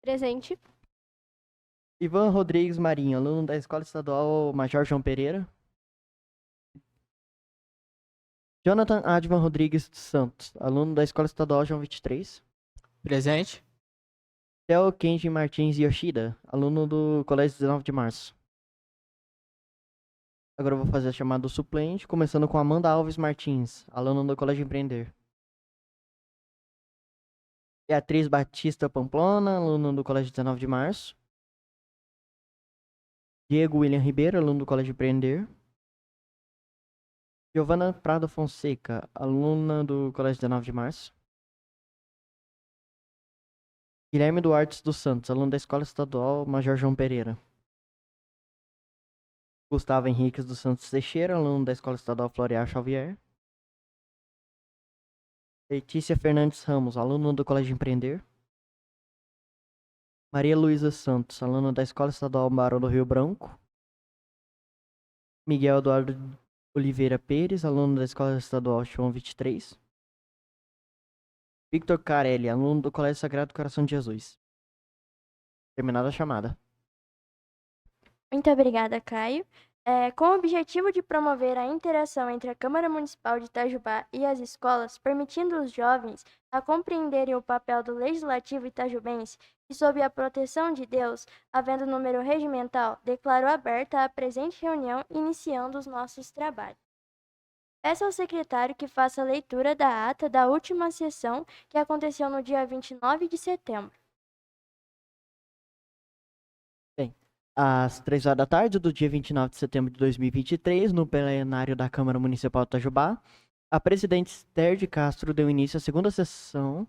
Presente. Ivan Rodrigues Marinho, aluno da Escola Estadual Major João Pereira. Jonathan Advan Rodrigues dos Santos, aluno da Escola Estadual João 23. Presente. Theo Kenji Martins Yoshida, aluno do Colégio 19 de Março. Agora eu vou fazer a chamada do suplente, começando com Amanda Alves Martins, aluna do Colégio Empreender. Beatriz Batista Pamplona, aluna do Colégio 19 de Março. Diego William Ribeiro, aluno do Colégio Empreender. Giovana Prado Fonseca, aluna do Colégio 19 de Março. Guilherme Duarte dos Santos, aluno da Escola Estadual Major João Pereira. Gustavo Henriques dos Santos Teixeira, aluno da Escola Estadual Floreal Xavier. Letícia Fernandes Ramos, aluno do Colégio Empreender. Maria Luísa Santos, aluna da Escola Estadual Barão do Rio Branco. Miguel Eduardo Oliveira Pires, aluno da Escola Estadual João 23. Victor Carelli, aluno do Colégio Sagrado Coração de Jesus. Terminada a chamada. Muito obrigada, Caio. Com o objetivo de promover a interação entre a Câmara Municipal de Itajubá e as escolas, permitindo os jovens a compreenderem o papel do Legislativo itajubense e, sob a proteção de Deus, havendo número regimental, declaro aberta a presente reunião, iniciando os nossos trabalhos. Peço ao secretário que faça a leitura da ata da última sessão, que aconteceu no dia 29 de setembro. Às 3 horas da tarde do dia 29 de setembro de 2023, no plenário da Câmara Municipal de Itajubá, a presidente Esther de Castro deu início à segunda sessão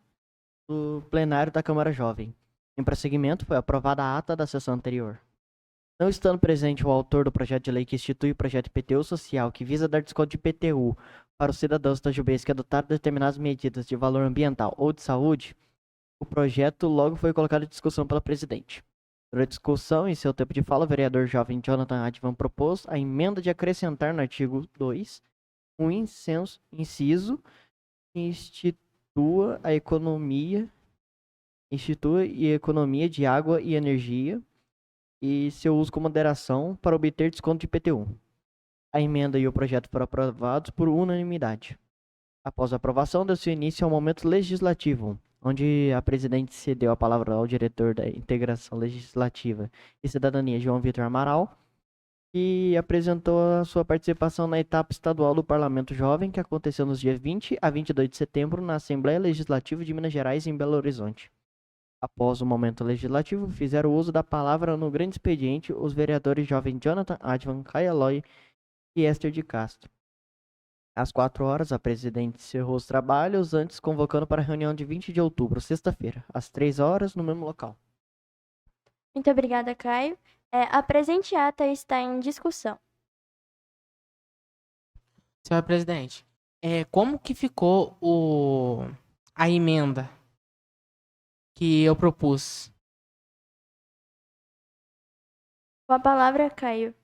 do plenário da Câmara Jovem. Em prosseguimento, foi aprovada a ata da sessão anterior. Não estando presente o autor do projeto de lei que institui o projeto IPTU social, que visa dar desconto de IPTU para os cidadãos itajubenses que adotaram determinadas medidas de valor ambiental ou de saúde, o projeto logo foi colocado em discussão pela presidente. Durante a discussão, em seu tempo de fala, o vereador jovem Jonathan Advan propôs a emenda de acrescentar no artigo 2 um inciso que institua e economia de água e energia e seu uso com moderação para obter desconto de IPTU. A emenda e o projeto foram aprovados por unanimidade. Após a aprovação, deu-se início ao momento legislativo, onde a presidente cedeu a palavra ao diretor da Integração Legislativa e Cidadania, João Vitor Amaral, que apresentou a sua participação na etapa estadual do Parlamento Jovem, que aconteceu nos dias 20 a 22 de setembro na Assembleia Legislativa de Minas Gerais, em Belo Horizonte. Após o momento legislativo, fizeram uso da palavra no grande expediente os vereadores jovem Jonathan Advan, Caia Loi e Esther de Castro. Às 4 horas, a presidente encerrou os trabalhos, antes convocando para a reunião de 20 de outubro, sexta-feira, às 3 horas, no mesmo local. Muito obrigada, Caio. A presente ata está em discussão. Senhor presidente, como que ficou a emenda que eu propus? Com a palavra, Caio.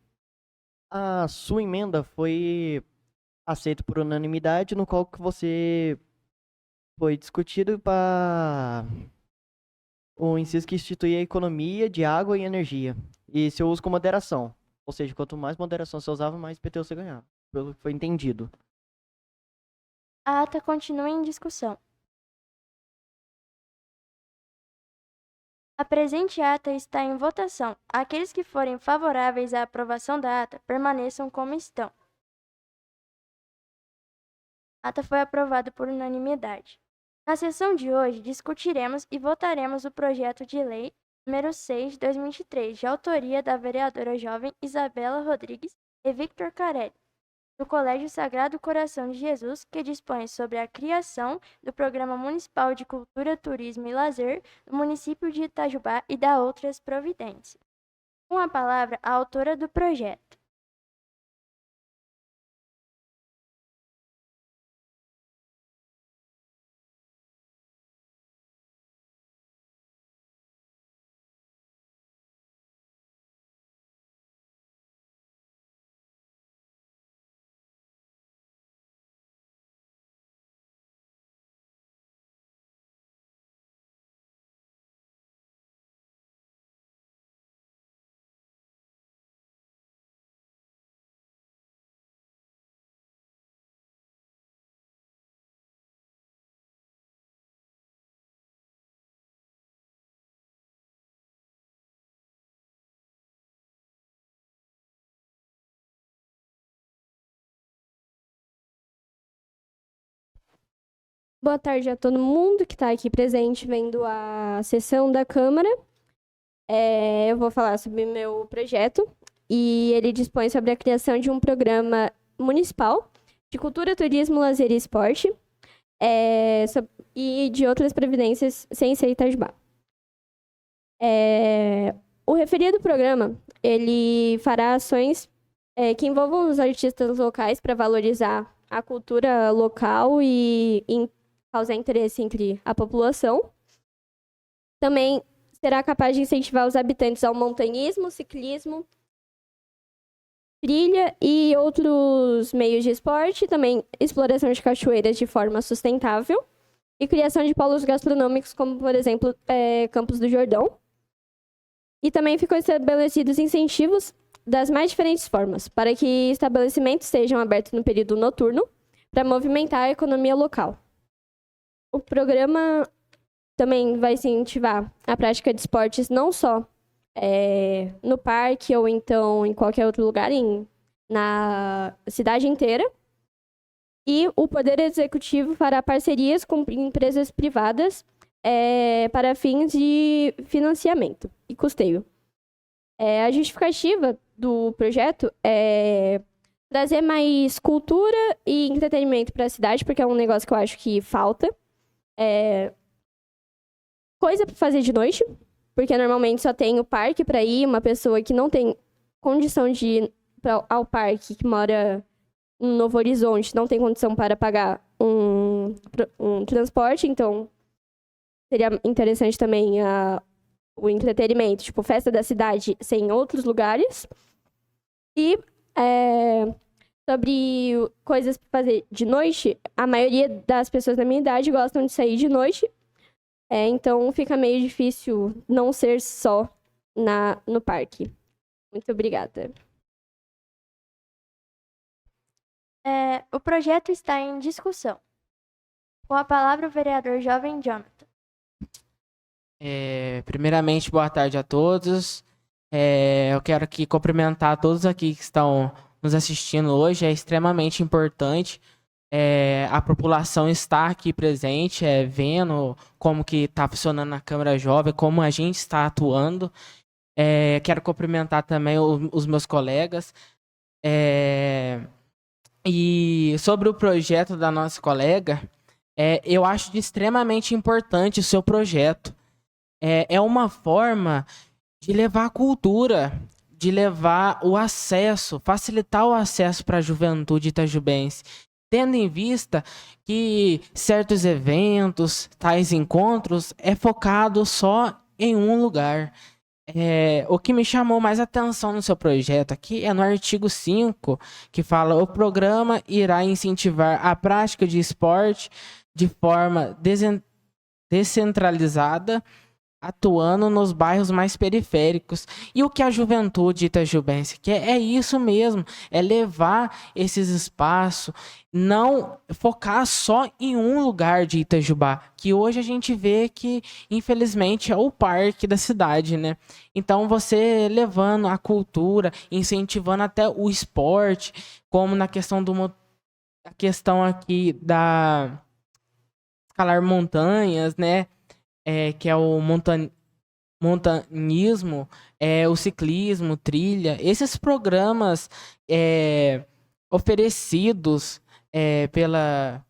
A sua emenda foi aceita por unanimidade, no qual que você foi discutido para o inciso que institui a economia de água e energia e seu uso com moderação. Ou seja, quanto mais moderação você usava, mais IPTU você ganhava, pelo que foi entendido. A ata continua em discussão. A presente ata está em votação. Aqueles que forem favoráveis à aprovação da ata, permaneçam como estão. A ata foi aprovada por unanimidade. Na sessão de hoje, discutiremos e votaremos o projeto de lei número 6 de 2023, de autoria da vereadora jovem Isabela Rodrigues e Victor Carelli, do Colégio Sagrado Coração de Jesus, que dispõe sobre a criação do Programa Municipal de Cultura, Turismo e Lazer no município de Itajubá e da outras providências. Com a palavra, a autora do projeto. Boa tarde a todo mundo que está aqui presente vendo a sessão da Câmara. Eu vou falar sobre meu projeto e ele dispõe sobre a criação de um programa municipal de cultura, turismo, lazer e esporte e de outras providências sem ser Itajubá. O referido programa, ele fará ações que envolvam os artistas locais para valorizar a cultura local e causar interesse entre a população. Também será capaz de incentivar os habitantes ao montanhismo, ciclismo, trilha e outros meios de esporte, também exploração de cachoeiras de forma sustentável e criação de polos gastronômicos, como, por exemplo, Campos do Jordão. E também ficou estabelecidos incentivos das mais diferentes formas, para que estabelecimentos sejam abertos no período noturno, para movimentar a economia local. O programa também vai incentivar a prática de esportes não só no parque ou então em qualquer outro lugar, na cidade inteira. E o Poder Executivo fará parcerias com empresas privadas para fins de financiamento e custeio. A justificativa do projeto é trazer mais cultura e entretenimento para a cidade, porque é um negócio que eu acho que falta. Coisa para fazer de noite, porque normalmente só tem o parque para ir. Uma pessoa que não tem condição de ir ao parque, que mora em Novo Horizonte, não tem condição para pagar um transporte, então seria interessante também o entretenimento, tipo festa da cidade, ser em outros lugares. E sobre coisas para fazer de noite, a maioria das pessoas da minha idade gostam de sair de noite, então fica meio difícil não ser só no parque. Muito obrigada. O projeto está em discussão. Com a palavra o vereador Jovem Jonathan. Primeiramente, boa tarde a todos. Eu quero aqui cumprimentar todos aqui que estão nos assistindo hoje. É extremamente importante a população estar aqui presente, vendo como que está funcionando na Câmara Jovem, como a gente está atuando. Quero cumprimentar também os meus colegas. E sobre o projeto da nossa colega, eu acho extremamente importante o seu projeto. É uma forma de levar a cultura, de levar o acesso, facilitar o acesso para a juventude itajubense, tendo em vista que certos eventos, tais encontros, é focado só em um lugar. O que me chamou mais atenção no seu projeto aqui é no artigo 5, que fala: o programa irá incentivar a prática de esporte de forma descentralizada, atuando nos bairros mais periféricos. E o que a juventude itajubense quer é isso mesmo, é levar esses espaços, não focar só em um lugar de Itajubá, que hoje a gente vê que, infelizmente, é o parque da cidade, né? Então, você levando a cultura, incentivando até o esporte, como na questão a questão aqui da escalar montanhas, né? Que é o montanismo, o ciclismo, trilha, esses programas oferecidos pela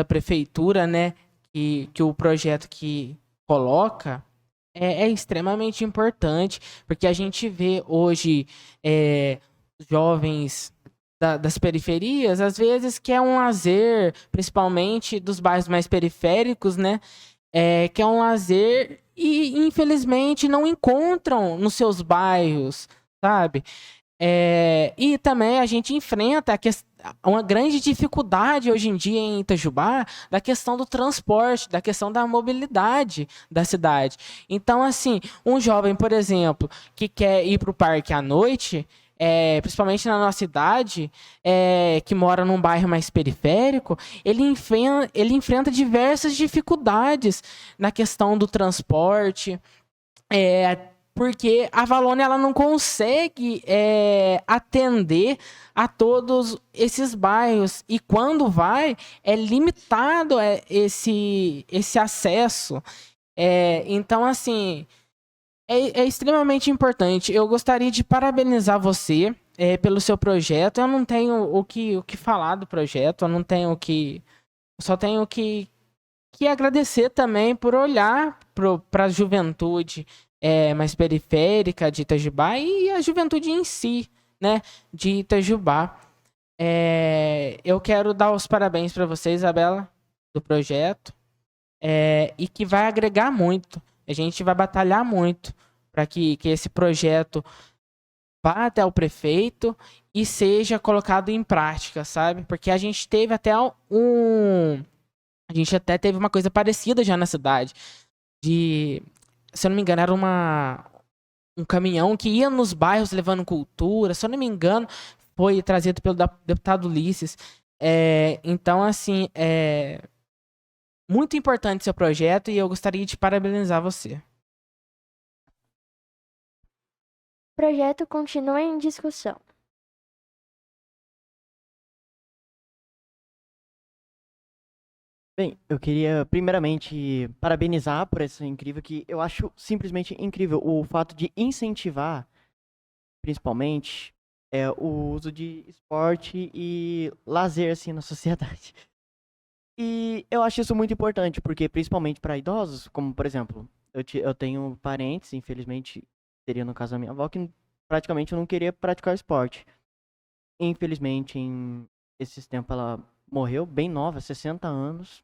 prefeitura, né, que o projeto que coloca é extremamente importante, porque a gente vê hoje jovens das periferias, às vezes, que é um lazer, principalmente dos bairros mais periféricos, né, que é um lazer e, infelizmente, não encontram nos seus bairros, sabe? E também a gente enfrenta uma grande dificuldade hoje em dia em Itajubá da questão do transporte, da questão da mobilidade da cidade. Então, assim, um jovem, por exemplo, que quer ir para o parque à noite, principalmente na nossa cidade, que mora num bairro mais periférico, ele enfrenta diversas dificuldades na questão do transporte, porque a Valônia ela não consegue atender a todos esses bairros. E quando vai, é limitado esse acesso. Então, assim, é extremamente importante. Eu gostaria de parabenizar você pelo seu projeto. Eu não tenho o que falar do projeto, eu não tenho o que. Só tenho que agradecer também por olhar para a juventude mais periférica de Itajubá e a juventude em si, né, de Itajubá. Eu quero dar os parabéns para você, Isabela, do projeto, e que vai agregar muito. A gente vai batalhar muito para que esse projeto vá até o prefeito e seja colocado em prática, sabe? Porque a gente teve até uma coisa parecida já na cidade. Se eu não me engano, era um caminhão que ia nos bairros levando cultura. Se eu não me engano, foi trazido pelo deputado Ulisses. Então, assim, muito importante seu projeto e eu gostaria de parabenizar você. O projeto continua em discussão. Bem, eu queria primeiramente parabenizar por essa incrível que eu acho simplesmente incrível o fato de incentivar, principalmente, o uso de esporte e lazer assim na sociedade. E eu acho isso muito importante, porque principalmente para idosos, como por exemplo, eu tenho parentes, infelizmente, seria no caso da minha avó, que praticamente não queria praticar esporte. Infelizmente, em esses tempos ela morreu bem nova, 60 anos,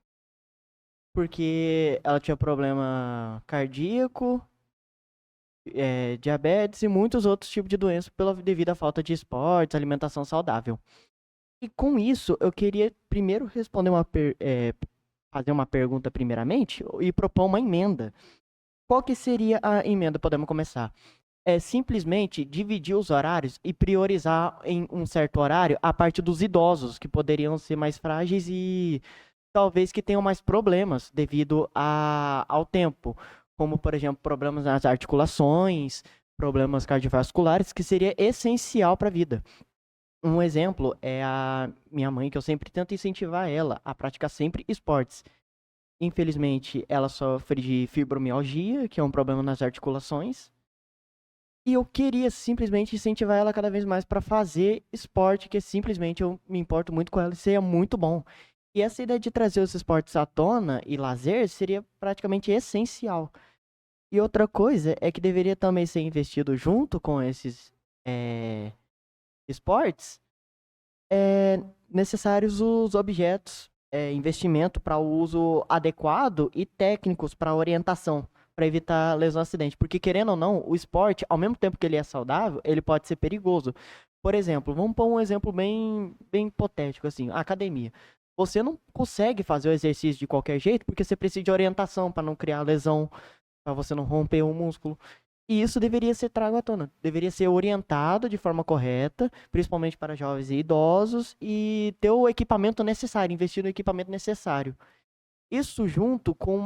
porque ela tinha problema cardíaco, diabetes e muitos outros tipos de doenças devido à falta de esportes, alimentação saudável. E com isso, eu queria primeiro responder fazer uma pergunta primeiramente e propor uma emenda. Qual que seria a emenda? Podemos começar. É simplesmente dividir os horários e priorizar em um certo horário a parte dos idosos, que poderiam ser mais frágeis e talvez que tenham mais problemas devido ao tempo, como, por exemplo, problemas nas articulações, problemas cardiovasculares, que seria essencial para a vida. Um exemplo é a minha mãe, que eu sempre tento incentivar ela a praticar sempre esportes. Infelizmente, ela sofre de fibromialgia, que é um problema nas articulações. E eu queria simplesmente incentivar ela cada vez mais para fazer esporte, que simplesmente eu me importo muito com ela e seria muito bom. E essa ideia de trazer os esportes à tona e lazer seria praticamente essencial. E outra coisa é que deveria também ser investido junto com esses esportes, necessários os objetos, investimento para o uso adequado e técnicos para orientação, para evitar lesão e acidente. Porque, querendo ou não, o esporte, ao mesmo tempo que ele é saudável, ele pode ser perigoso. Por exemplo, vamos pôr um exemplo bem, bem hipotético, assim, a academia. Você não consegue fazer o exercício de qualquer jeito porque você precisa de orientação para não criar lesão, para você não romper o músculo. E isso deveria ser trago à tona. Deveria ser orientado de forma correta, principalmente para jovens e idosos, e ter o equipamento necessário, investir no equipamento necessário. Isso junto com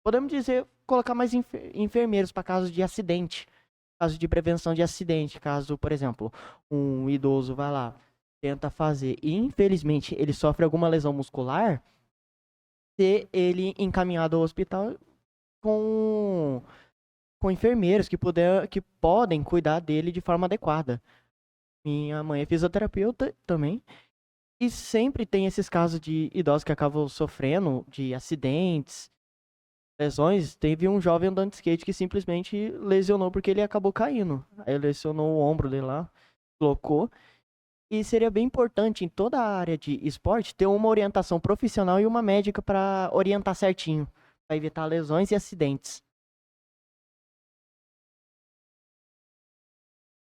podemos dizer, colocar mais enfermeiros para casos de acidente, caso de prevenção de acidente, caso, por exemplo, um idoso vai lá, tenta fazer e infelizmente ele sofre alguma lesão muscular, ter ele encaminhado ao hospital com enfermeiros que podem cuidar dele de forma adequada. Minha mãe é fisioterapeuta também. E sempre tem esses casos de idosos que acabam sofrendo de acidentes, lesões. Teve um jovem andando de skate que simplesmente lesionou porque ele acabou caindo. Aí lesionou o ombro dele lá, colocou. E seria bem importante em toda a área de esporte ter uma orientação profissional e uma médica para orientar certinho, para evitar lesões e acidentes.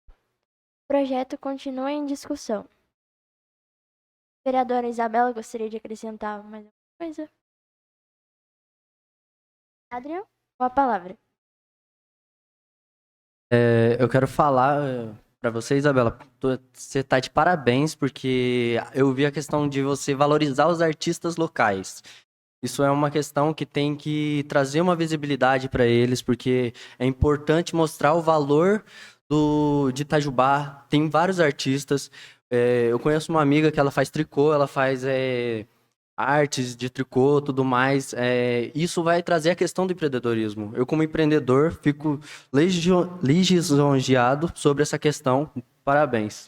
O projeto continua em discussão. Vereadora Isabela gostaria de acrescentar mais alguma coisa? Adriano, com a palavra. Eu quero falar para você, Isabela, você tá de parabéns, porque eu vi a questão de você valorizar os artistas locais. Isso é uma questão que tem que trazer uma visibilidade para eles, porque é importante mostrar o valor de Itajubá. Tem vários artistas. Eu conheço uma amiga que ela faz tricô, ela faz artes de tricô, tudo mais. Isso vai trazer a questão do empreendedorismo. Eu, como empreendedor, fico lisonjeado sobre essa questão. Parabéns.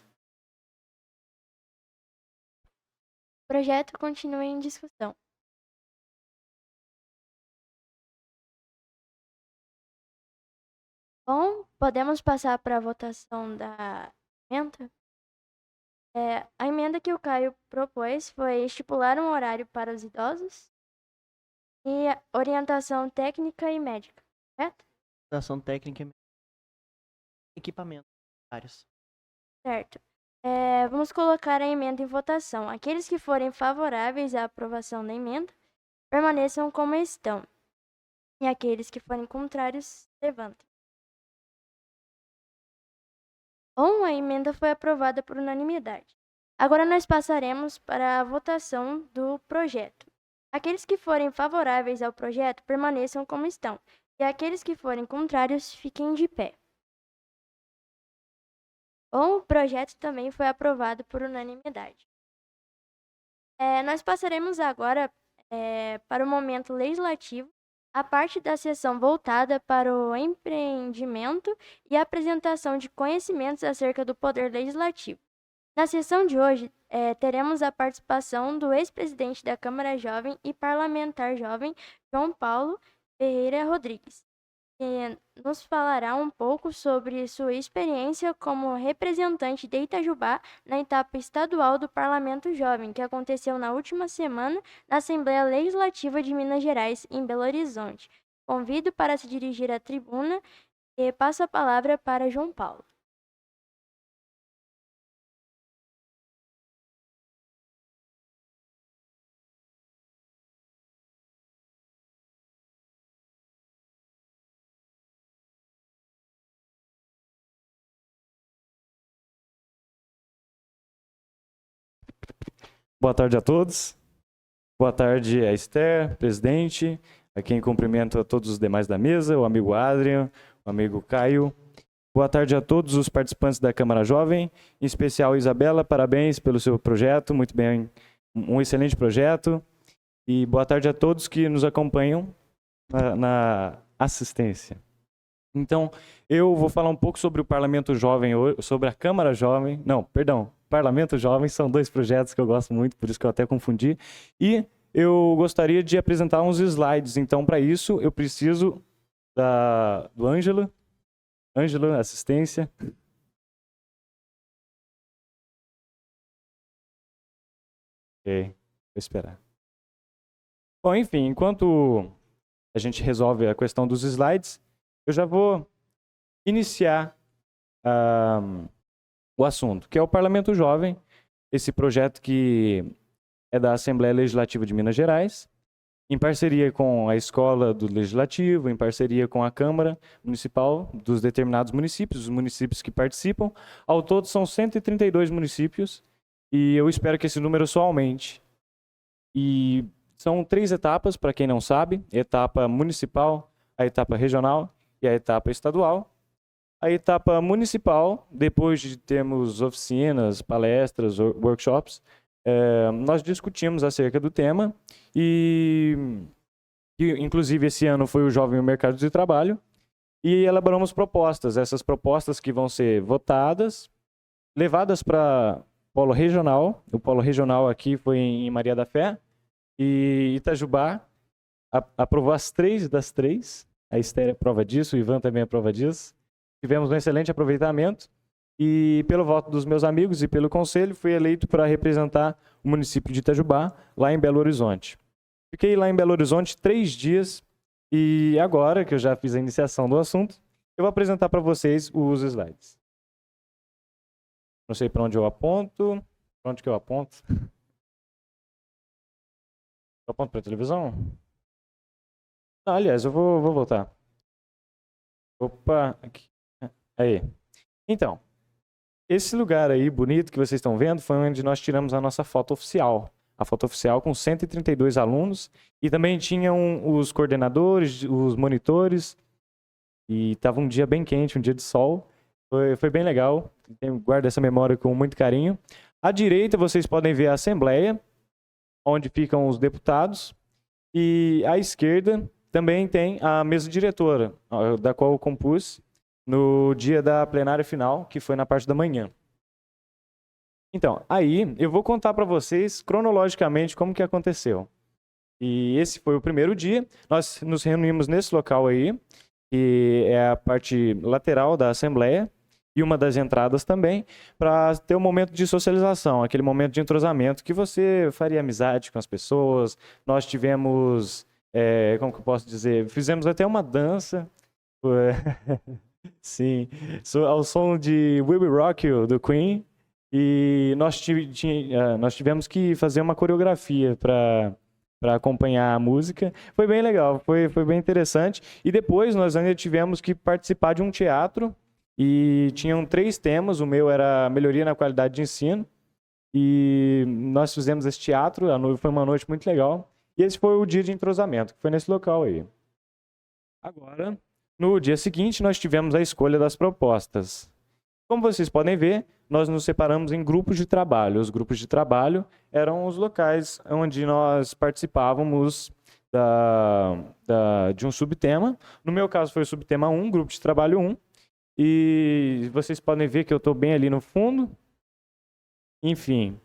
O projeto continua em discussão. Bom, podemos passar para a votação da emenda? A emenda que o Caio propôs foi estipular um horário para os idosos e orientação técnica e médica, correto? Ação técnica e equipamentos necessários. Certo. Vamos colocar a emenda em votação. Aqueles que forem favoráveis à aprovação da emenda permaneçam como estão. E aqueles que forem contrários, levantem. Bom, a emenda foi aprovada por unanimidade. Agora nós passaremos para a votação do projeto. Aqueles que forem favoráveis ao projeto permaneçam como estão, e aqueles que forem contrários fiquem de pé. Bom, o projeto também foi aprovado por unanimidade. Nós passaremos agora para o momento legislativo, a parte da sessão voltada para o empreendimento e a apresentação de conhecimentos acerca do Poder Legislativo. Na sessão de hoje, teremos a participação do ex-presidente da Câmara Jovem e parlamentar jovem, João Paulo Ferreira Rodrigues, que nos falará um pouco sobre sua experiência como representante de Itajubá na etapa estadual do Parlamento Jovem, que aconteceu na última semana na Assembleia Legislativa de Minas Gerais, em Belo Horizonte. Convido para se dirigir à tribuna e passo a palavra para João Paulo. Boa tarde a todos. Boa tarde a Esther, presidente, a quem cumprimento a todos os demais da mesa, o amigo Adrian, o amigo Caio. Boa tarde a todos os participantes da Câmara Jovem, em especial Isabela, parabéns pelo seu projeto, muito bem, um excelente projeto. E boa tarde a todos que nos acompanham na assistência. Então, eu vou falar um pouco sobre o Parlamento Jovem, sobre a Câmara Jovem, Parlamento Jovem, são dois projetos que eu gosto muito, por isso que eu até confundi. E eu gostaria de apresentar uns slides, então para isso eu preciso do Ângelo. Ângelo, assistência. Ok, vou esperar. Bom, enfim, enquanto a gente resolve a questão dos slides, eu já vou iniciar o assunto, que é o Parlamento Jovem, esse projeto que é da Assembleia Legislativa de Minas Gerais, em parceria com a Escola do Legislativo, em parceria com a Câmara Municipal dos determinados municípios, os municípios que participam. Ao todo são 132 municípios e eu espero que esse número só aumente. E são 3 etapas, para quem não sabe, a etapa municipal, a etapa regional e a etapa estadual. A etapa municipal, depois de termos oficinas, palestras, workshops, nós discutimos acerca do tema e inclusive esse ano foi o Jovem no Mercado de Trabalho e elaboramos propostas, essas propostas que vão ser votadas, levadas para polo regional. O polo regional aqui foi em Maria da Fé e Itajubá aprovou as 3 das 3. A Esther é prova disso, o Ivan também é prova disso. Tivemos um excelente aproveitamento e, pelo voto dos meus amigos e pelo conselho, fui eleito para representar o município de Itajubá, lá em Belo Horizonte. Fiquei lá em Belo Horizonte 3 dias e agora, que eu já fiz a iniciação do assunto, eu vou apresentar para vocês os slides. Não sei para onde eu aponto. Para onde que eu aponto? Eu aponto para a televisão? Não, aliás, eu vou voltar. Opa, aqui. Aí. Então, esse lugar aí bonito que vocês estão vendo foi onde nós tiramos a nossa foto oficial. a foto oficial com 132 alunos. E também tinham os coordenadores, os monitores. E estava um dia bem quente, um dia de sol. Foi bem legal. Guardo essa memória com muito carinho. À direita vocês podem ver a Assembleia, onde ficam os deputados. E à esquerda também tem a mesa diretora, da qual eu compus no dia da plenária final, que foi na parte da manhã. Então, aí eu vou contar para vocês cronologicamente como que aconteceu. E esse foi o primeiro dia. Nós nos reunimos nesse local aí, que é a parte lateral da Assembleia, e uma das entradas também, para ter um momento de socialização, aquele momento de entrosamento, que você faria amizade com as pessoas. Nós tivemos, como que eu posso dizer, fizemos até uma dança, sim, ao som de We Will Rock You, do Queen, e nós tivemos que fazer uma coreografia para acompanhar a música. Foi bem legal, foi bem interessante. E depois nós ainda tivemos que participar de um teatro, e tinham 3 temas. O meu era melhoria na qualidade de ensino, e nós fizemos esse teatro. Foi uma noite muito legal, e esse foi o dia de entrosamento, que foi nesse local aí. Agora, no dia seguinte, nós tivemos a escolha das propostas. Como vocês podem ver, nós nos separamos em grupos de trabalho. Os grupos de trabalho eram os locais onde nós participávamos de um subtema. No meu caso foi o subtema 1, grupo de trabalho 1. E vocês podem ver que eu estou bem ali no fundo. Enfim,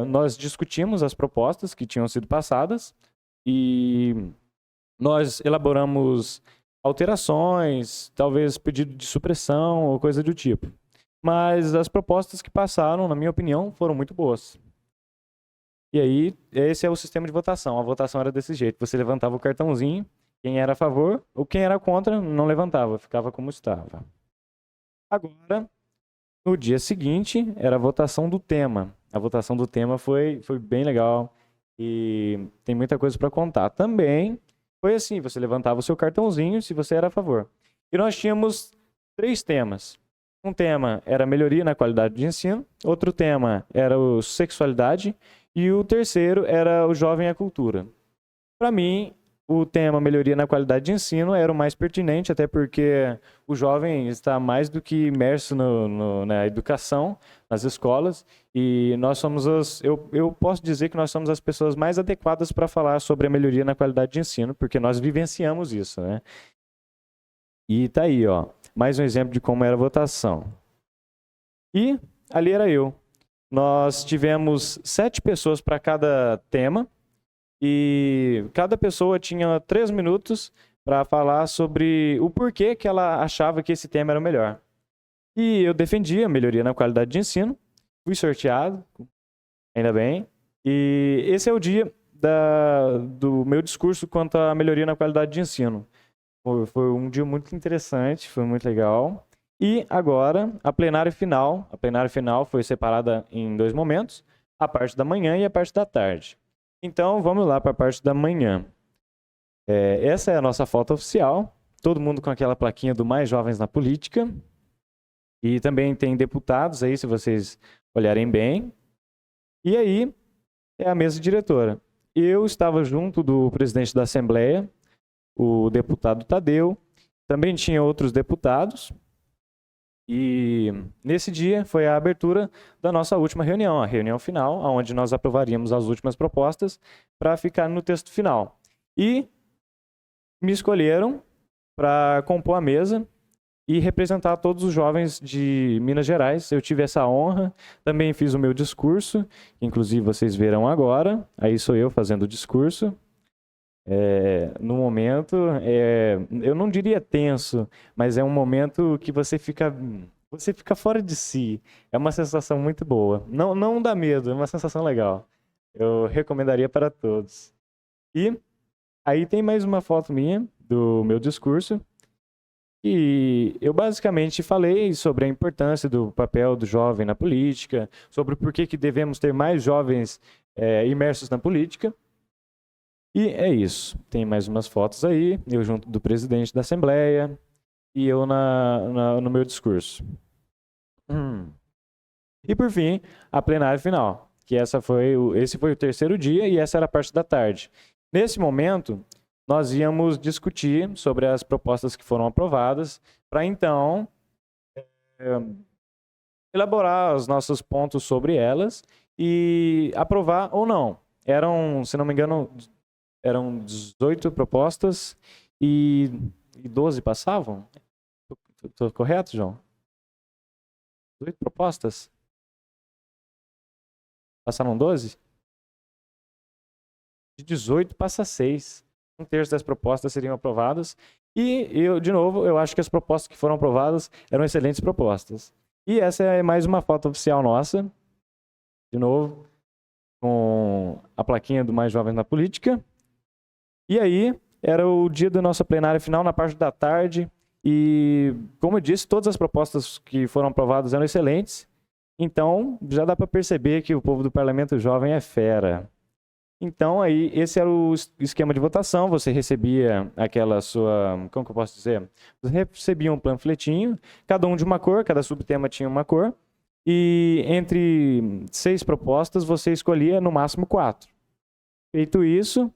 nós discutimos as propostas que tinham sido passadas e nós elaboramos alterações, talvez pedido de supressão ou coisa do tipo. Mas as propostas que passaram, na minha opinião, foram muito boas. E aí, esse é o sistema de votação. A votação era desse jeito. Você levantava o cartãozinho, quem era a favor ou quem era contra não levantava, ficava como estava. Agora, no dia seguinte, era a votação do tema. A votação do tema foi bem legal e tem muita coisa para contar. Também foi assim, você levantava o seu cartãozinho se você era a favor. E nós tínhamos 3 temas. Um tema era melhoria na qualidade de ensino, outro tema era o sexualidade e o terceiro era o jovem e a cultura. Para mim, o tema melhoria na qualidade de ensino era o mais pertinente, até porque o jovem está mais do que imerso na educação, nas escolas, e nós somos eu posso dizer que nós somos as pessoas mais adequadas para falar sobre a melhoria na qualidade de ensino, porque nós vivenciamos isso, né? E tá aí, ó, mais um exemplo de como era a votação. E ali era eu. Nós tivemos 7 pessoas para cada tema, e cada pessoa tinha 3 minutos para falar sobre o porquê que ela achava que esse tema era o melhor. E eu defendi a melhoria na qualidade de ensino, fui sorteado, ainda bem, e esse é o dia do meu discurso quanto à melhoria na qualidade de ensino. Foi um dia muito interessante, foi muito legal. E agora, a plenária final. A plenária final foi separada em 2 momentos, a parte da manhã e a parte da tarde. Então, vamos lá para a parte da manhã. Essa é a nossa foto oficial. Todo mundo com aquela plaquinha do Mais Jovens na Política. E também tem deputados aí, se vocês olharem bem. E aí, é a mesa diretora. Eu estava junto do presidente da Assembleia, o deputado Tadeu. Também tinha outros deputados. E nesse dia foi a abertura da nossa última reunião, a reunião final, onde nós aprovaríamos as últimas propostas para ficar no texto final. E me escolheram para compor a mesa e representar todos os jovens de Minas Gerais. Eu tive essa honra, também fiz o meu discurso, que inclusive vocês verão agora. Aí sou eu fazendo o discurso. No momento, eu não diria tenso, mas é um momento que você fica fora de si. É uma sensação muito boa. Não dá medo, é uma sensação legal. Eu recomendaria para todos. E aí tem mais uma foto minha do meu discurso. E eu basicamente falei sobre a importância do papel do jovem na política, sobre por que devemos ter mais jovens imersos na política. E é isso. Tem mais umas fotos aí, eu junto do presidente da Assembleia e eu no meu discurso. E por fim, a plenária final. que esse foi o terceiro dia e essa era a parte da tarde. Nesse momento, nós íamos discutir sobre as propostas que foram aprovadas, para então elaborar os nossos pontos sobre elas e aprovar ou não. Eram, se não me engano, eram 18 propostas e 12 passavam? Estou correto, João? 18 propostas? Passaram 12? De 18 passa 6. Um terço das propostas seriam aprovadas. E eu, de novo, eu acho que as propostas que foram aprovadas eram excelentes propostas. E essa é mais uma foto oficial nossa, de novo, com a plaquinha do Mais Jovens na Política. E aí, era o dia da nossa plenária final, na parte da tarde. E, como eu disse, todas as propostas que foram aprovadas eram excelentes. Então, já dá para perceber que o povo do Parlamento Jovem é fera. Então, aí, esse era o esquema de votação. Você recebia aquela sua... Como que eu posso dizer? Você recebia um panfletinho, cada um de uma cor, cada subtema tinha uma cor. E entre 6 propostas, você escolhia no máximo 4. Feito isso,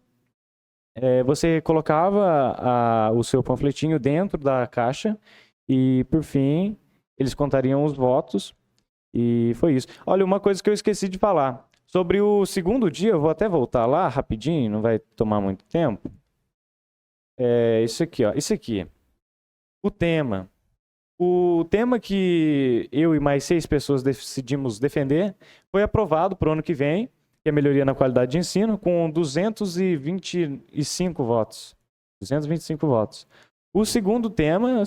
você colocava o seu panfletinho dentro da caixa e, por fim, eles contariam os votos. E foi isso. Olha, uma coisa que eu esqueci de falar. Sobre o segundo dia, eu vou até voltar lá rapidinho, não vai tomar muito tempo. Isso aqui, ó. Isso aqui. O tema. O tema que eu e mais 6 pessoas decidimos defender foi aprovado para o ano que vem, que é melhoria na qualidade de ensino, com 225 votos. 225 votos. O segundo tema,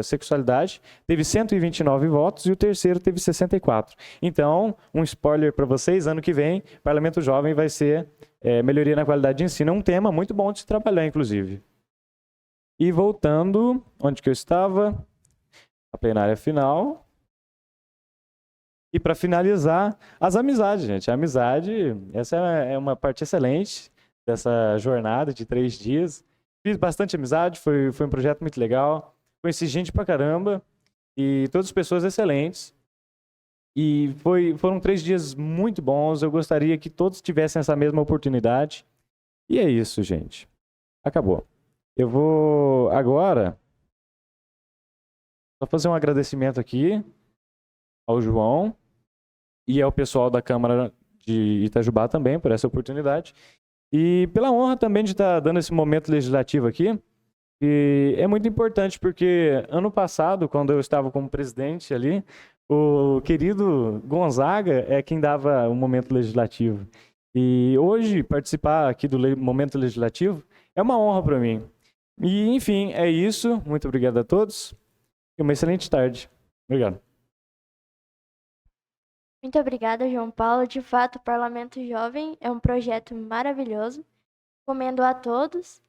sexualidade, teve 129 votos e o terceiro teve 64. Então, um spoiler para vocês, ano que vem, Parlamento Jovem vai ser melhoria na qualidade de ensino. É um tema muito bom de se trabalhar, inclusive. E voltando, onde que eu estava? A plenária final. E para finalizar, as amizades, gente. A amizade, essa é uma parte excelente dessa jornada de 3 dias. Fiz bastante amizade, foi um projeto muito legal. Conheci gente pra caramba e todas as pessoas excelentes. E foram 3 dias muito bons. Eu gostaria que todos tivessem essa mesma oportunidade. E é isso, gente. Acabou. Eu vou agora só fazer um agradecimento aqui ao João e ao pessoal da Câmara de Itajubá também por essa oportunidade. E pela honra também de estar dando esse momento legislativo aqui. E é muito importante porque ano passado, quando eu estava como presidente ali, o querido Gonzaga é quem dava o momento legislativo. E hoje, participar aqui do momento legislativo é uma honra para mim. E, enfim, é isso. Muito obrigado a todos e uma excelente tarde. Obrigado. Muito obrigada, João Paulo. De fato, o Parlamento Jovem é um projeto maravilhoso. Recomendo a todos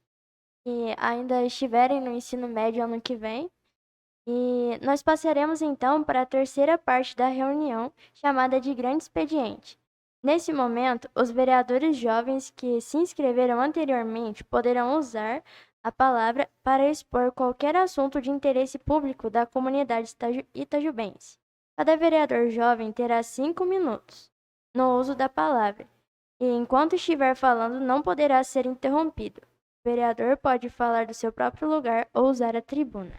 que ainda estiverem no ensino médio ano que vem. E nós passaremos então para a terceira parte da reunião, chamada de Grande Expediente. Nesse momento, os vereadores jovens que se inscreveram anteriormente poderão usar a palavra para expor qualquer assunto de interesse público da comunidade itajubense. Cada vereador jovem terá 5 minutos no uso da palavra e, enquanto estiver falando, não poderá ser interrompido. O vereador pode falar do seu próprio lugar ou usar a tribuna.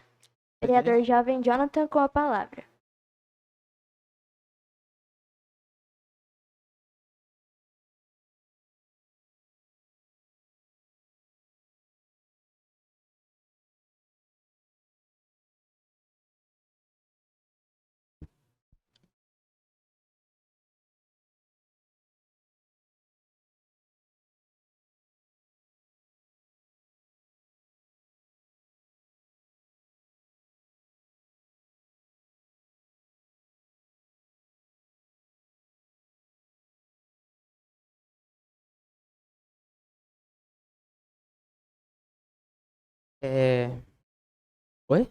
Vereador jovem Jonathan com a palavra. Oi?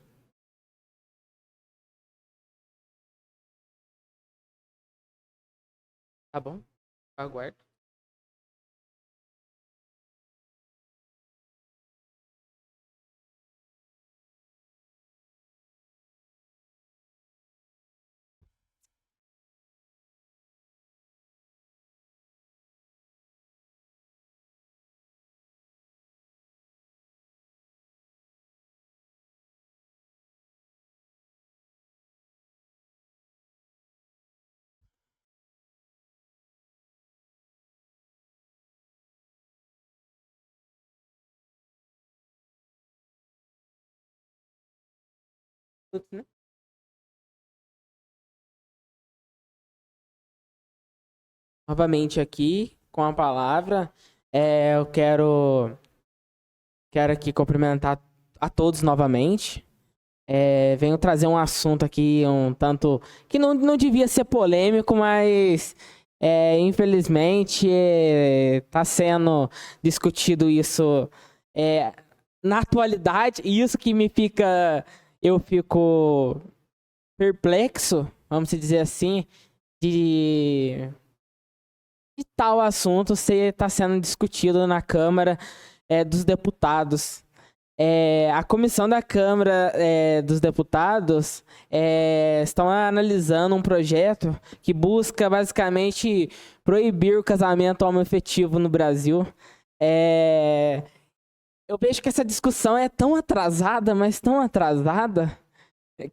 Tá bom, aguardo. né? Novamente aqui com a palavra, eu quero aqui cumprimentar a todos novamente. Venho trazer um assunto aqui um tanto que não devia ser polêmico, mas infelizmente está sendo discutido isso na atualidade, e isso que eu fico perplexo, vamos dizer assim, de tal assunto está sendo discutido na Câmara dos Deputados. A comissão da Câmara dos Deputados estão analisando um projeto que busca basicamente proibir o casamento homoafetivo no Brasil. Eu vejo que essa discussão é tão atrasada, mas tão atrasada,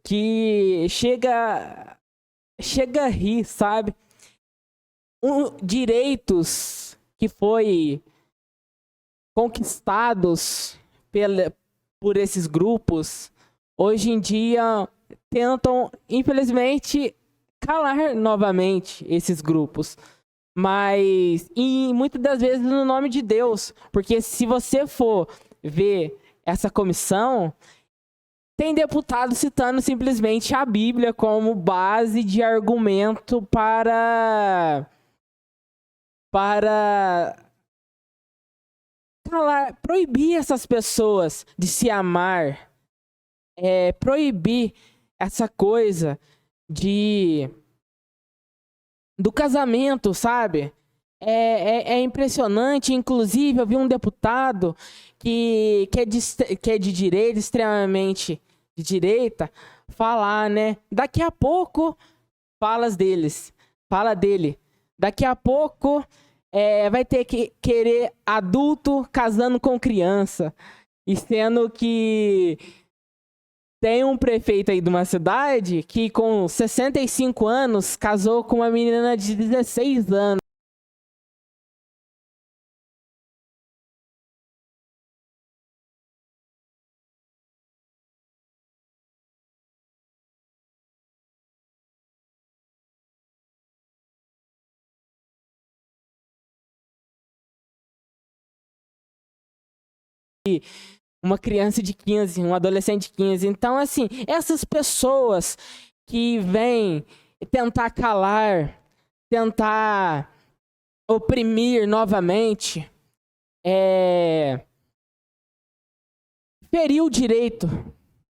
que chega a rir, sabe? Direitos que foi conquistados por esses grupos, hoje em dia tentam, infelizmente, calar novamente esses grupos. Mas, e muitas das vezes no nome de Deus, porque se você for ver essa comissão, tem deputado citando simplesmente a Bíblia como base de argumento para proibir essas pessoas de se amar, proibir essa coisa do casamento, sabe? É impressionante. Inclusive, eu vi um deputado que é de direita, extremamente de direita, falar, né? Daqui a pouco, fala dele. Daqui a pouco vai ter que querer adulto casando com criança. E sendo que tem um prefeito aí de uma cidade que com 65 anos casou com uma menina de 16 anos. Uma criança de 15, um adolescente de 15. Então, assim, essas pessoas que vêm tentar calar, tentar oprimir novamente, ferir o direito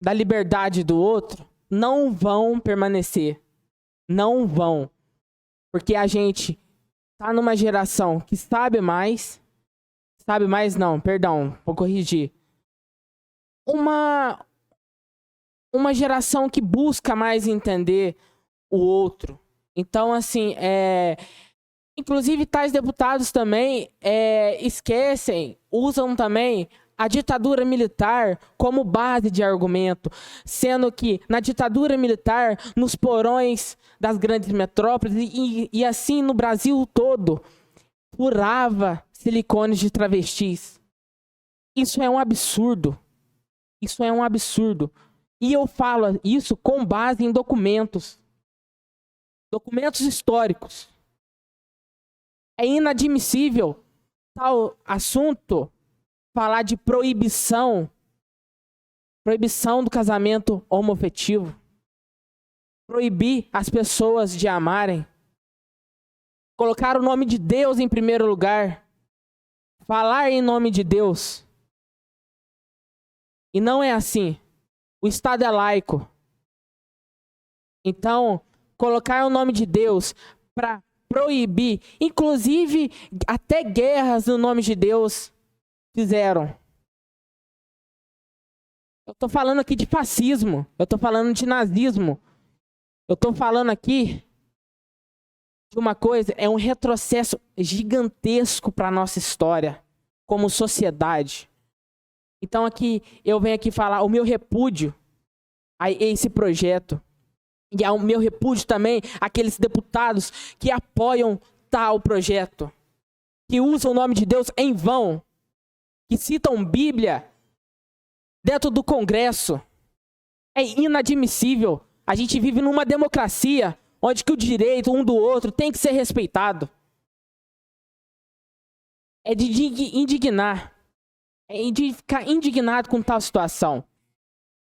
da liberdade do outro, não vão permanecer. Não vão. Porque a gente tá numa geração que sabe mais não, perdão, vou corrigir. Uma geração que busca mais entender o outro. Então, assim, inclusive tais deputados também usam também a ditadura militar como base de argumento, sendo que na ditadura militar, nos porões das grandes metrópoles e assim no Brasil todo, furava silicones de travestis. Isso é um absurdo. Isso é um absurdo. E eu falo isso com base em documentos. Documentos históricos. É inadmissível tal assunto falar de proibição do casamento homoafetivo. Proibir as pessoas de amarem. Colocar o nome de Deus em primeiro lugar. Falar em nome de Deus. E não é assim. O Estado é laico. Então, colocar o nome de Deus para proibir, inclusive até guerras no nome de Deus fizeram. Eu tô falando aqui de fascismo, eu tô falando de nazismo. Eu tô falando aqui de uma coisa, é um retrocesso gigantesco para nossa história como sociedade. Então aqui eu venho aqui falar o meu repúdio a esse projeto. E ao meu repúdio também aqueles deputados que apoiam tal projeto, que usam o nome de Deus em vão, que citam Bíblia dentro do Congresso. É inadmissível. A gente vive numa democracia onde que o direito um do outro tem que ser respeitado. É de indignar. É de ficar indignado com tal situação.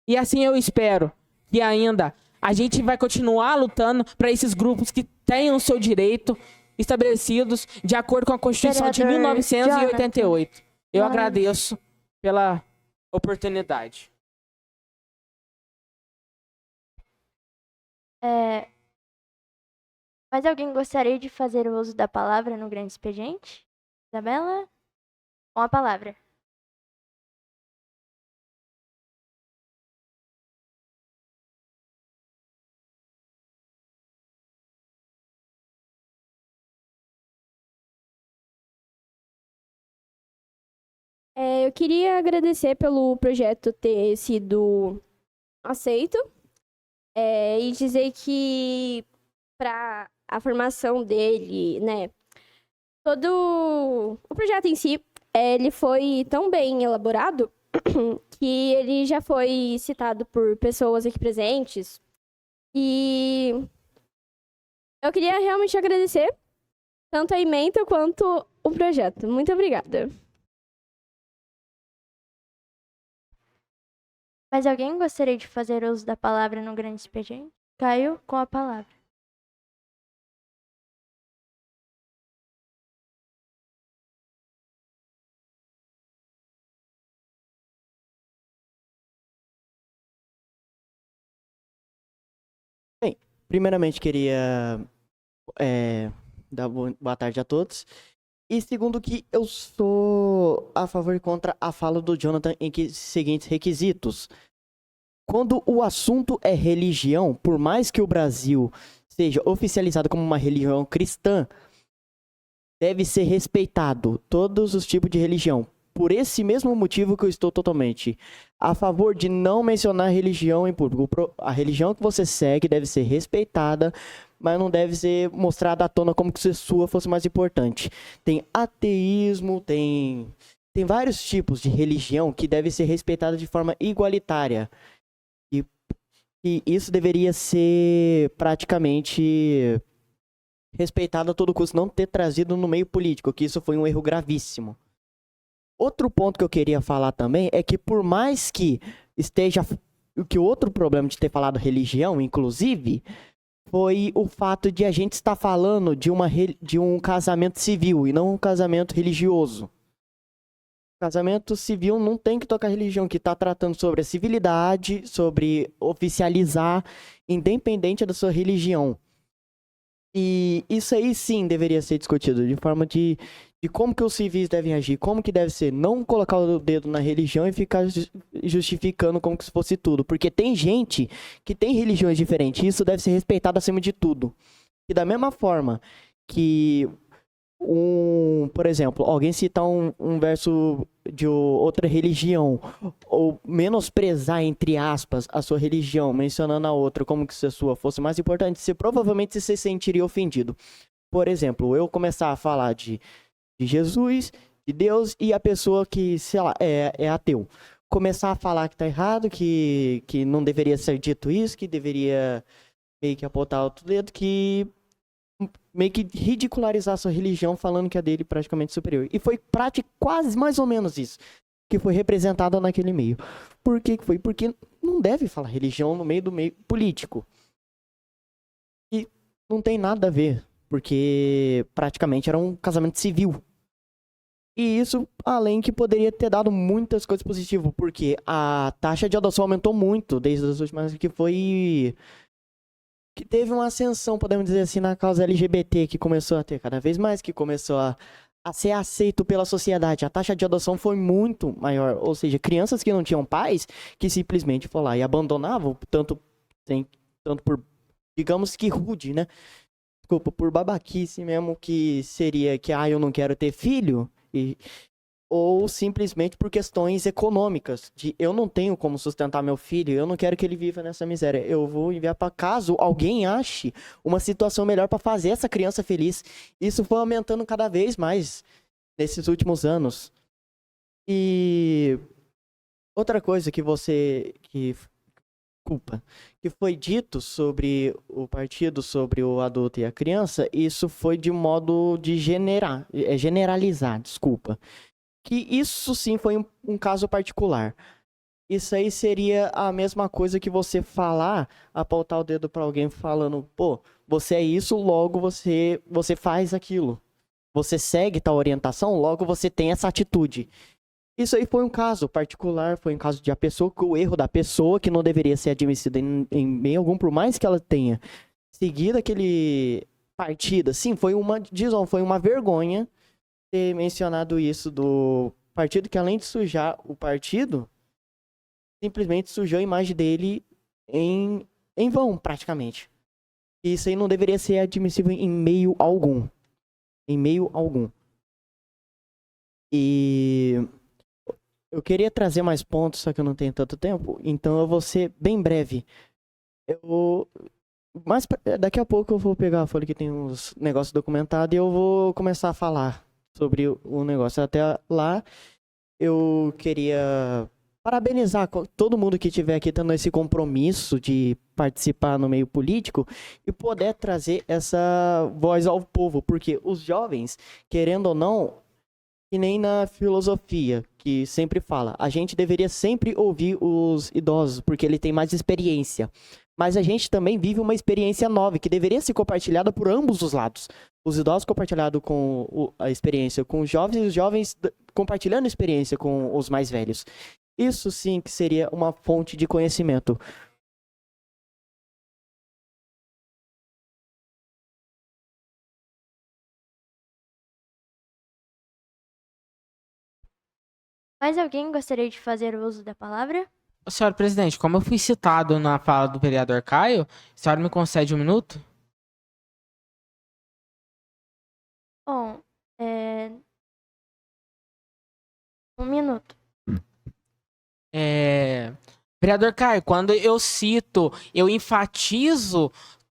E assim eu espero que ainda a gente vai continuar lutando para esses grupos que tenham o seu direito estabelecidos de acordo com a Constituição de Vereador 1988. Eu Mas- agradeço pela oportunidade. Mas alguém gostaria de fazer o uso da palavra no grande expediente? Isabela? Com a palavra. Eu queria agradecer pelo projeto ter sido aceito e dizer que para a formação dele, né, todo o projeto em si, ele foi tão bem elaborado que ele já foi citado por pessoas aqui presentes e eu queria realmente agradecer tanto a ementa quanto o projeto. Muito obrigada. Mas alguém gostaria de fazer uso da palavra no grande expediente? Caio, com a palavra. Primeiramente, queria dar boa tarde a todos. E segundo que eu sou a favor e contra a fala do Jonathan em que seguintes requisitos. Quando o assunto é religião, por mais que o Brasil seja oficializado como uma religião cristã, deve ser respeitado todos os tipos de religião. Por esse mesmo motivo que eu estou totalmente a favor de não mencionar religião em público. A religião que você segue deve ser respeitada, mas não deve ser mostrada à tona como se sua fosse mais importante. Tem ateísmo, tem vários tipos de religião que deve ser respeitada de forma igualitária. E isso deveria ser praticamente respeitado a todo custo, não ter trazido no meio político, que isso foi um erro gravíssimo. Outro ponto que eu queria falar também é que por mais que esteja... que o outro problema de ter falado religião, inclusive, foi o fato de a gente estar falando de um casamento civil e não um casamento religioso. Casamento civil não tem que tocar religião, que está tratando sobre a civilidade, sobre oficializar, independente da sua religião. E isso aí sim deveria ser discutido, de forma de como que os civis devem agir, como que deve ser, não colocar o dedo na religião e ficar justificando como que se fosse tudo. Porque tem gente que tem religiões diferentes, e isso deve ser respeitado acima de tudo. E da mesma forma que por exemplo, alguém citar um verso de outra religião, ou menosprezar, entre aspas, a sua religião, mencionando a outra como que se a sua fosse mais importante, você provavelmente se sentiria ofendido. Por exemplo, eu começar a falar de Jesus, de Deus, e a pessoa que, sei lá, é ateu. Começar a falar que tá errado, que não deveria ser dito isso, que deveria meio que apontar outro dedo, que meio que ridicularizar a sua religião falando que a dele é praticamente superior. E foi quase mais ou menos isso que foi representado naquele meio. Por que foi? Porque não deve falar religião no meio do meio político. E não tem nada a ver, porque praticamente era um casamento civil. E isso, além que poderia ter dado muitas coisas positivas, porque a taxa de adoção aumentou muito desde as últimas, que teve uma ascensão, podemos dizer assim, na causa LGBT, que começou a ter cada vez mais, que começou a ser aceito pela sociedade. A taxa de adoção foi muito maior, ou seja, crianças que não tinham pais, que simplesmente foram lá e abandonavam, tanto por, digamos que rude, né? Desculpa, por babaquice mesmo, que seria que, eu não quero ter filho, ou simplesmente por questões econômicas, de eu não tenho como sustentar meu filho, eu não quero que ele viva nessa miséria, eu vou enviar para caso alguém ache uma situação melhor para fazer essa criança feliz. Isso foi aumentando cada vez mais nesses últimos anos. E outra coisa que desculpa, que foi dito sobre o partido, sobre o adulto e a criança, isso foi de modo de generalizar, desculpa. Que isso sim foi um caso particular. Isso aí seria a mesma coisa que você falar, apontar o dedo pra alguém falando, pô, você é isso, logo você faz aquilo. Você segue tal orientação, logo você tem essa atitude. Isso aí foi um caso particular, foi um caso de a pessoa, o erro da pessoa, que não deveria ser admitido em meio algum, por mais que ela tenha seguido aquele partido. Sim, foi uma vergonha ter mencionado isso do partido, que além de sujar o partido, simplesmente sujou a imagem dele em vão, praticamente. Isso aí não deveria ser admissível em meio algum. Em meio algum. E eu queria trazer mais pontos, só que eu não tenho tanto tempo, então eu vou ser bem breve. Daqui a pouco eu vou pegar a folha que tem uns negócios documentados e eu vou começar a falar sobre o negócio. Até lá, eu queria parabenizar todo mundo que estiver aqui tendo esse compromisso de participar no meio político e poder trazer essa voz ao povo, porque os jovens, querendo ou não, que nem na filosofia, que sempre fala, a gente deveria sempre ouvir os idosos, porque ele tem mais experiência. Mas a gente também vive uma experiência nova, que deveria ser compartilhada por ambos os lados. Os idosos compartilhando a experiência com os jovens, e os jovens compartilhando a experiência com os mais velhos. Isso sim que seria uma fonte de conhecimento. Mais alguém gostaria de fazer o uso da palavra? Senhor presidente, como eu fui citado na fala do vereador Caio, a senhora me concede um minuto? Bom, um minuto. Vereador Caio, quando eu enfatizo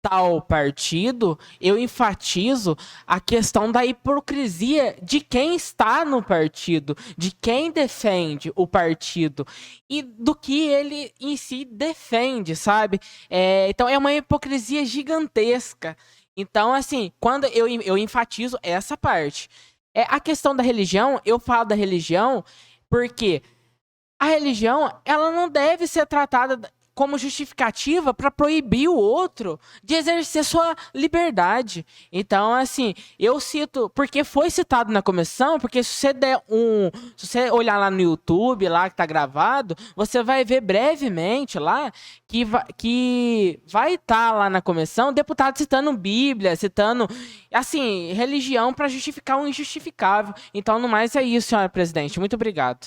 tal partido, eu enfatizo a questão da hipocrisia de quem está no partido, de quem defende o partido e do que ele em si defende, sabe? Então é uma hipocrisia gigantesca. Então, assim, quando eu enfatizo essa parte. A questão da religião, eu falo da religião porque a religião, ela não deve ser tratada como justificativa para proibir o outro de exercer sua liberdade. Então, assim, eu cito, porque foi citado na comissão, porque se você olhar lá no YouTube, lá que tá gravado, você vai ver brevemente lá que vai estar lá na comissão deputado citando Bíblia, citando, assim, religião para justificar o injustificável. Então, no mais é isso, senhora presidente. Muito obrigado.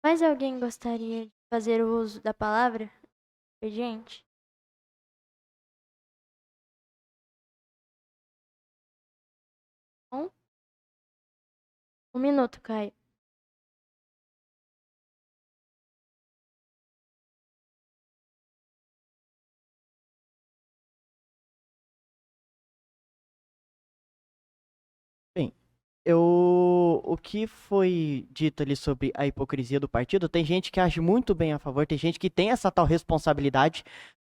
Mais alguém gostaria de fazer o uso da palavra? Gente. Um minuto, Caio. Bem, o que foi dito ali sobre a hipocrisia do partido, tem gente que age muito bem a favor, tem gente que tem essa tal responsabilidade,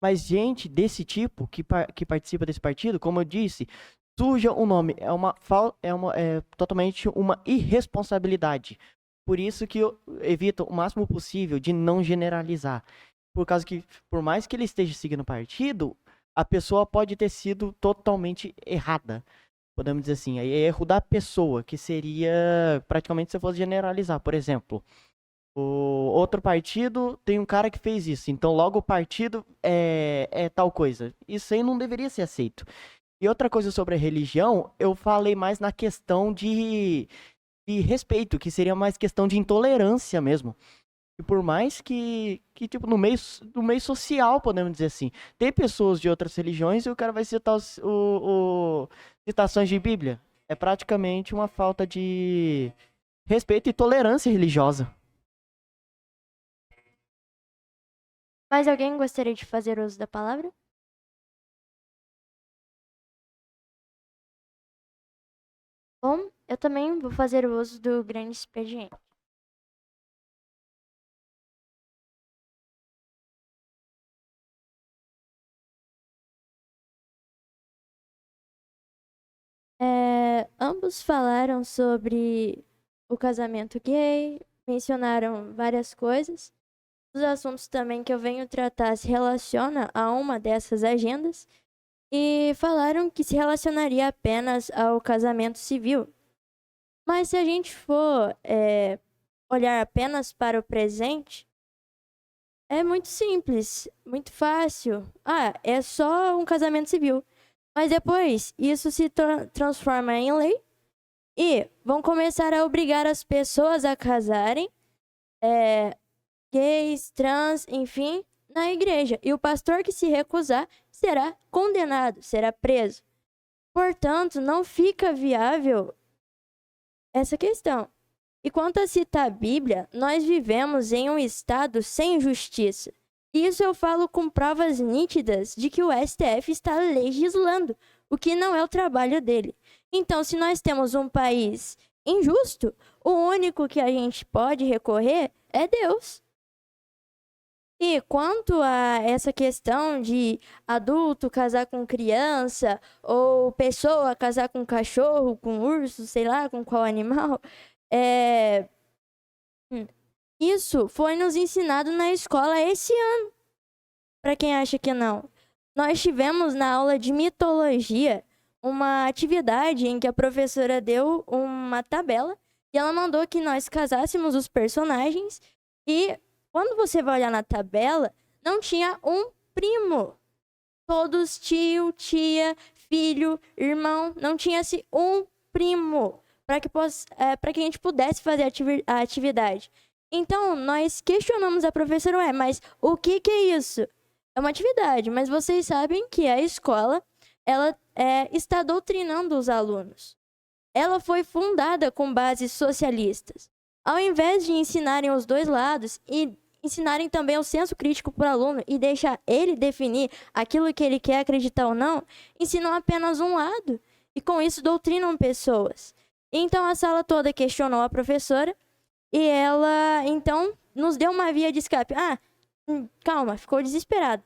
mas gente desse tipo, que participa desse partido, como eu disse, suja o nome, é totalmente uma irresponsabilidade. Por isso que eu evito o máximo possível de não generalizar. Por causa que, por mais que ele esteja seguindo o partido, a pessoa pode ter sido totalmente errada. Podemos dizer assim, é erro da pessoa, que seria praticamente se eu fosse generalizar. Por exemplo, o outro partido tem um cara que fez isso, então logo o partido é tal coisa. Isso aí não deveria ser aceito. E outra coisa sobre a religião, eu falei mais na questão de respeito, que seria mais questão de intolerância mesmo. E por mais que tipo, no meio social, podemos dizer assim, tem pessoas de outras religiões e o cara vai citar citações de Bíblia. É praticamente uma falta de respeito e tolerância religiosa. Mais alguém gostaria de fazer uso da palavra? Bom, eu também vou fazer o uso do grande expediente. ambos falaram sobre o casamento gay, mencionaram várias coisas. Os assuntos também que eu venho tratar se relaciona a uma dessas agendas e falaram que se relacionaria apenas ao casamento civil. Mas se a gente for olhar apenas para o presente, é muito simples, muito fácil. É só um casamento civil. Mas depois, isso se transforma em lei e vão começar a obrigar as pessoas a casarem, gays, trans, enfim, na igreja. E o pastor que se recusar será condenado, será preso. Portanto, não fica viável essa questão. E quanto a citar a Bíblia, nós vivemos em um estado sem justiça. Isso eu falo com provas nítidas de que o STF está legislando, o que não é o trabalho dele. Então, se nós temos um país injusto, o único que a gente pode recorrer é Deus. E quanto a essa questão de adulto casar com criança, ou pessoa casar com cachorro, com urso, sei lá, com qual animal, isso foi nos ensinado na escola esse ano. Para quem acha que não. Nós tivemos na aula de mitologia uma atividade em que a professora deu uma tabela e ela mandou que nós casássemos os personagens e quando você vai olhar na tabela, não tinha um primo. Todos tio, tia, filho, irmão, não tinha-se um primo para que a gente pudesse fazer a atividade. Então, nós questionamos a professora, mas o que é isso? É uma atividade, mas vocês sabem que a escola, ela está doutrinando os alunos. Ela foi fundada com bases socialistas. Ao invés de ensinarem os dois lados e ensinarem também o senso crítico para o aluno e deixar ele definir aquilo que ele quer acreditar ou não, ensinam apenas um lado e com isso doutrinam pessoas. Então a sala toda questionou a professora e ela então nos deu uma via de escape. Calma, ficou desesperada.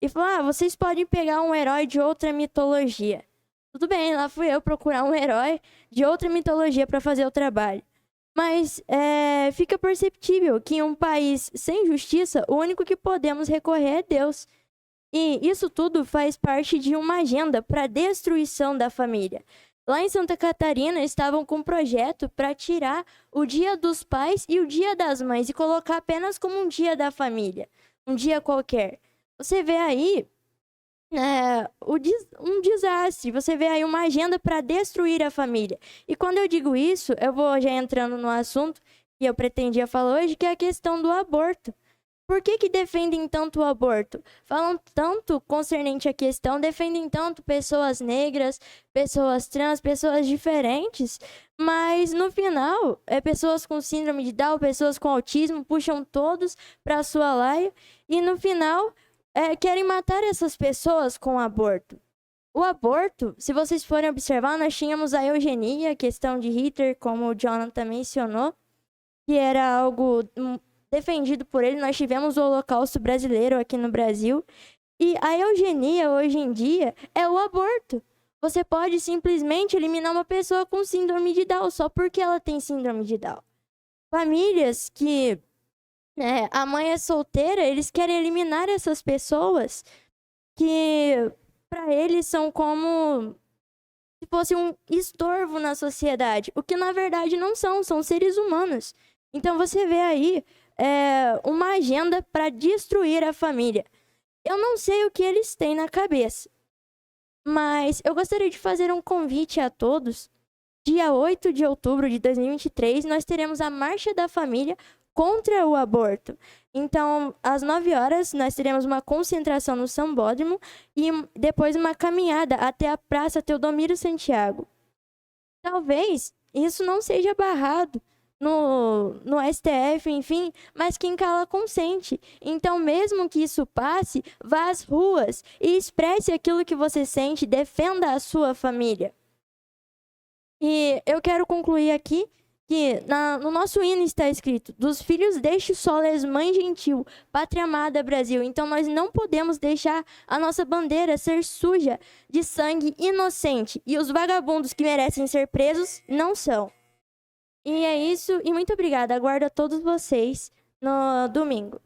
E falou, vocês podem pegar um herói de outra mitologia. Tudo bem, lá fui eu procurar um herói de outra mitologia para fazer o trabalho. Mas fica perceptível que em um país sem justiça, o único que podemos recorrer é Deus. E isso tudo faz parte de uma agenda para a destruição da família. Lá em Santa Catarina, estavam com um projeto para tirar o Dia dos Pais e o Dia das Mães e colocar apenas como um dia da família, um dia qualquer. Você vê aí um desastre, você vê aí uma agenda para destruir a família. E quando eu digo isso, eu vou já entrando no assunto que eu pretendia falar hoje, que é a questão do aborto. Por que defendem tanto o aborto? Falam tanto concernente à questão, defendem tanto pessoas negras, pessoas trans, pessoas diferentes, mas no final, pessoas com síndrome de Down, pessoas com autismo, puxam todos para a sua laia e no final querem matar essas pessoas com o aborto. O aborto, se vocês forem observar, nós tínhamos a eugenia, a questão de Hitler, como o Jonathan mencionou, que era algo defendido por ele. Nós tivemos o Holocausto brasileiro aqui no Brasil. E a eugenia, hoje em dia, é o aborto. Você pode simplesmente eliminar uma pessoa com síndrome de Down só porque ela tem síndrome de Down. Famílias que a mãe é solteira, eles querem eliminar essas pessoas que, para eles, são como se fosse um estorvo na sociedade. O que, na verdade, não são seres humanos. Então, você vê aí uma agenda para destruir a família. Eu não sei o que eles têm na cabeça, mas eu gostaria de fazer um convite a todos. Dia 8 de outubro de 2023, nós teremos a Marcha da Família contra o aborto. Então, às 9 horas, nós teremos uma concentração no Sambódromo e depois uma caminhada até a Praça Teodomiro Santiago. Talvez isso não seja barrado no STF, enfim, mas quem cala consente. Então, mesmo que isso passe, vá às ruas e expresse aquilo que você sente, defenda a sua família. E eu quero concluir aqui que no nosso hino está escrito: dos filhos deste solo és mãe gentil, pátria amada Brasil. Então nós não podemos deixar a nossa bandeira ser suja de sangue inocente. E os vagabundos que merecem ser presos não são. E é isso, e muito obrigada. Aguardo a todos vocês no domingo.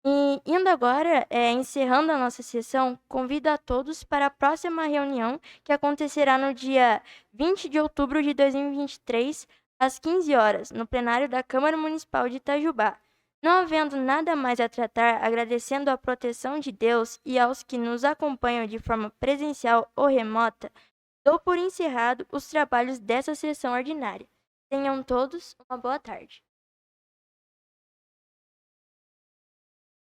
E indo agora, encerrando a nossa sessão, convido a todos para a próxima reunião, que acontecerá no dia 20 de outubro de 2023, às 15 horas, no plenário da Câmara Municipal de Itajubá. Não havendo nada mais a tratar, agradecendo a proteção de Deus e aos que nos acompanham de forma presencial ou remota, dou por encerrado os trabalhos dessa sessão ordinária. Tenham todos uma boa tarde.